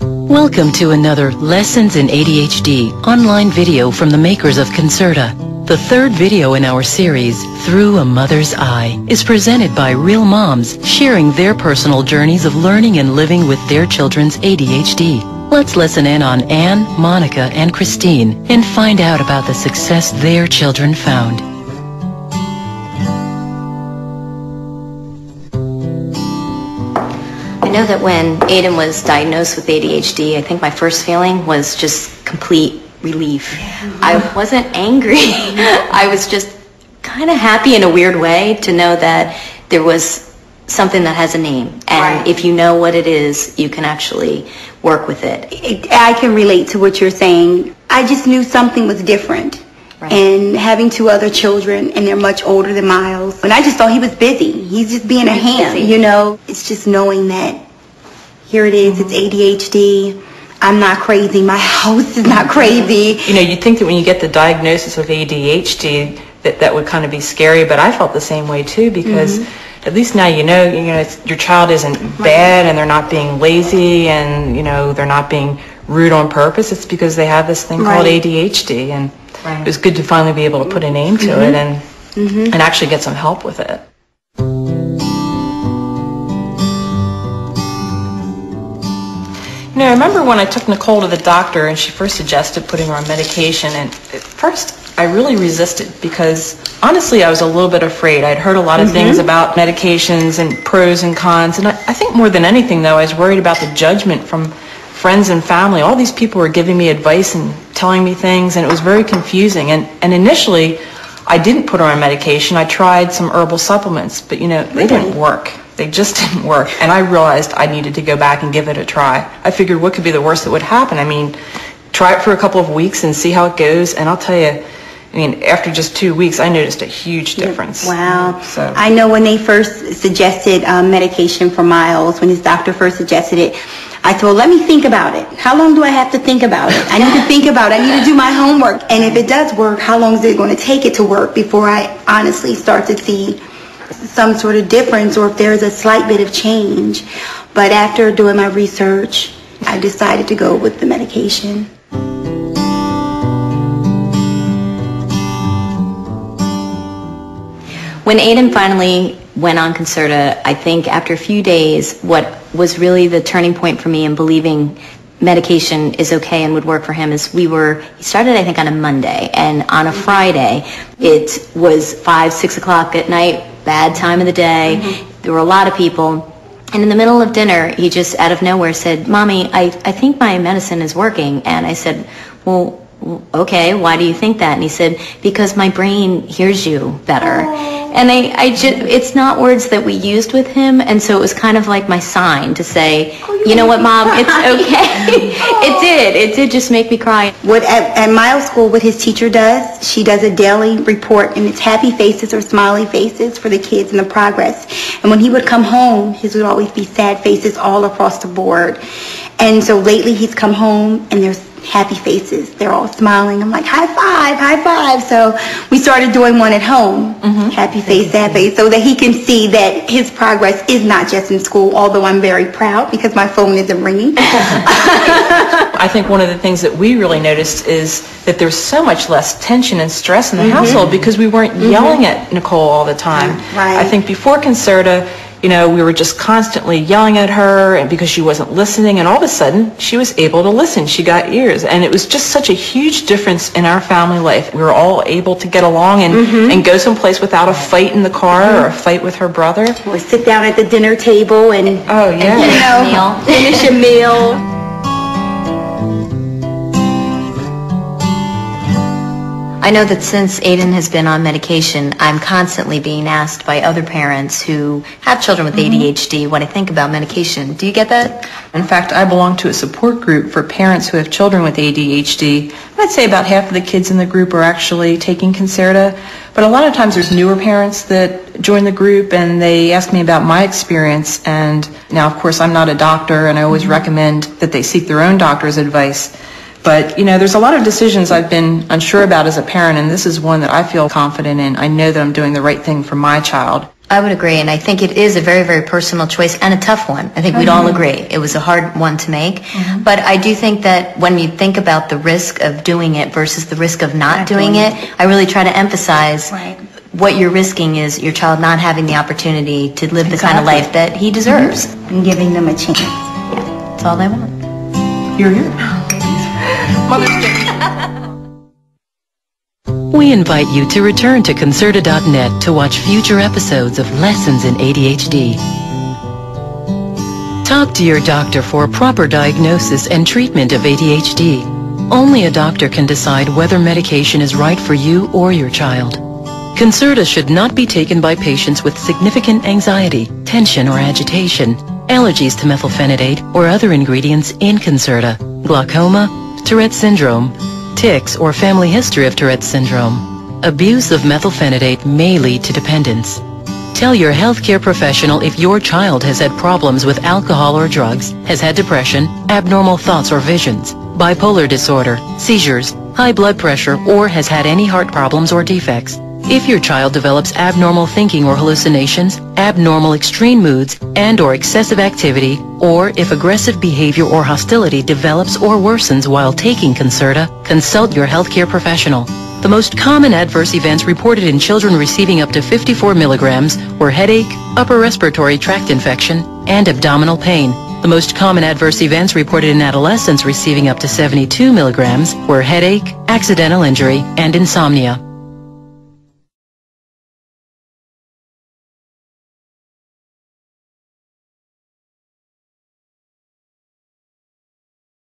Welcome to another Lessons in ADHD online video from the makers of Concerta. The third video in our series, Through a Mother's Eye, is presented by real moms sharing their personal journeys of learning and living with their children's ADHD. Let's listen in on Anne, Monica, and Christine and find out about the success their children found. I know that when Aiden was diagnosed with ADHD, I think my first feeling was just complete relief. I wasn't angry. I was just kind of happy in a weird way to know that there was something that has a name. And if you know what it is, you can actually work with it. I can relate to what you're saying. I just knew something was different. And having two other children, and they're much older than Miles. And I just thought he was busy. He's just being a ham, you know. It's just knowing that here it is, it's ADHD. I'm not crazy. My house is not crazy. You know, you'd think that when you get the diagnosis of ADHD, that would kind of be scary, but I felt the same way too, because at least now you know your child isn't bad and they're not being lazy and, you know, they're not being rude on purpose. It's because they have this thing called ADHD, and it was good to finally be able to put a name to it and actually get some help with it. You know, I remember when I took Nicole to the doctor and she first suggested putting her on medication, and at first I really resisted because honestly I was a little bit afraid. I'd heard a lot of things about medications and pros and cons, and I think more than anything though I was worried about the judgment from friends and family. All these people were giving me advice and telling me things, and it was very confusing. And initially I didn't put her on medication. I tried some herbal supplements, but you know, they didn't work. They just didn't work, and I realized I needed to go back and give it a try. I figured what could be the worst that would happen? I mean, try it for a couple of weeks and see how it goes, and I'll tell you, I mean, after just 2 weeks, I noticed a huge difference. Wow. So I know when they first suggested medication for Miles, when his doctor first suggested it, I thought, let me think about it. How long do I have to think about it? I need to think about it. I need to do my homework. And if it does work, how long is it going to take it to work before I honestly start to see some sort of difference, or if there's a slight bit of change? But after doing my research, I decided to go with the medication. When Aiden finally went on Concerta, I think after a few days, what was really the turning point for me in believing medication is okay and would work for him is he started I think on a Monday, and on a Friday it was 5, 6 o'clock at night, bad time of the day. There were a lot of people, and in the middle of dinner he just out of nowhere said, "Mommy, I think my medicine is working." And I said, "Well, okay, why do you think that?" And he said, "Because my brain hears you better." And it's not words that we used with him, and so it was kind of like my sign to say, you know what, Mom, it's okay. It did just make me cry. At Miles School, what his teacher does, she does a daily report, and it's happy faces or smiley faces for the kids and the progress. And when he would come home, his would always be sad faces all across the board. And so lately he's come home and there's happy faces. They're all smiling. I'm like, high five, high five. So we started doing one at home, happy face, sad face, so that he can see that his progress is not just in school, although I'm very proud because my phone isn't ringing. I think one of the things that we really noticed is that there's so much less tension and stress in the household because we weren't yelling at Nicole all the time. I think before Concerta, you know, we were just constantly yelling at her and because she wasn't listening, and all of a sudden she was able to listen. She got ears, and it was just such a huge difference in our family life. We were all able to get along and go someplace without a fight in the car or a fight with her brother. Or sit down at the dinner table and, finish a meal. I know that since Aiden has been on medication, I'm constantly being asked by other parents who have children with ADHD what I think about medication. Do you get that? In fact, I belong to a support group for parents who have children with ADHD. I'd say about half of the kids in the group are actually taking Concerta, but a lot of times there's newer parents that join the group and they ask me about my experience. And now, of course, I'm not a doctor, and I always recommend that they seek their own doctor's advice. But, you know, there's a lot of decisions I've been unsure about as a parent, and this is one that I feel confident in. I know that I'm doing the right thing for my child. I would agree, and I think it is a very, very personal choice and a tough one. I think we'd all agree. It was a hard one to make. But I do think that when you think about the risk of doing it versus the risk of not doing it, I really try to emphasize what you're risking is your child not having the opportunity to live the kind of life that he deserves. And giving them a chance. That's all I want. You're here. Mother's Day. We invite you to return to Concerta.net to watch future episodes of Lessons in ADHD. Talk to your doctor for a proper diagnosis and treatment of ADHD. Only a doctor can decide whether medication is right for you or your child. Concerta should not be taken by patients with significant anxiety, tension, or agitation, allergies to methylphenidate or other ingredients in Concerta, glaucoma, Tourette's syndrome, tics, or family history of Tourette's syndrome. Abuse of methylphenidate may lead to dependence. Tell your healthcare professional if your child has had problems with alcohol or drugs, has had depression, abnormal thoughts or visions, bipolar disorder, seizures, high blood pressure, or has had any heart problems or defects. If your child develops abnormal thinking or hallucinations, abnormal extreme moods, and/or excessive activity, or if aggressive behavior or hostility develops or worsens while taking Concerta, consult your healthcare professional. The most common adverse events reported in children receiving up to 54 milligrams were headache, upper respiratory tract infection, and abdominal pain. The most common adverse events reported in adolescents receiving up to 72 milligrams were headache, accidental injury, and insomnia.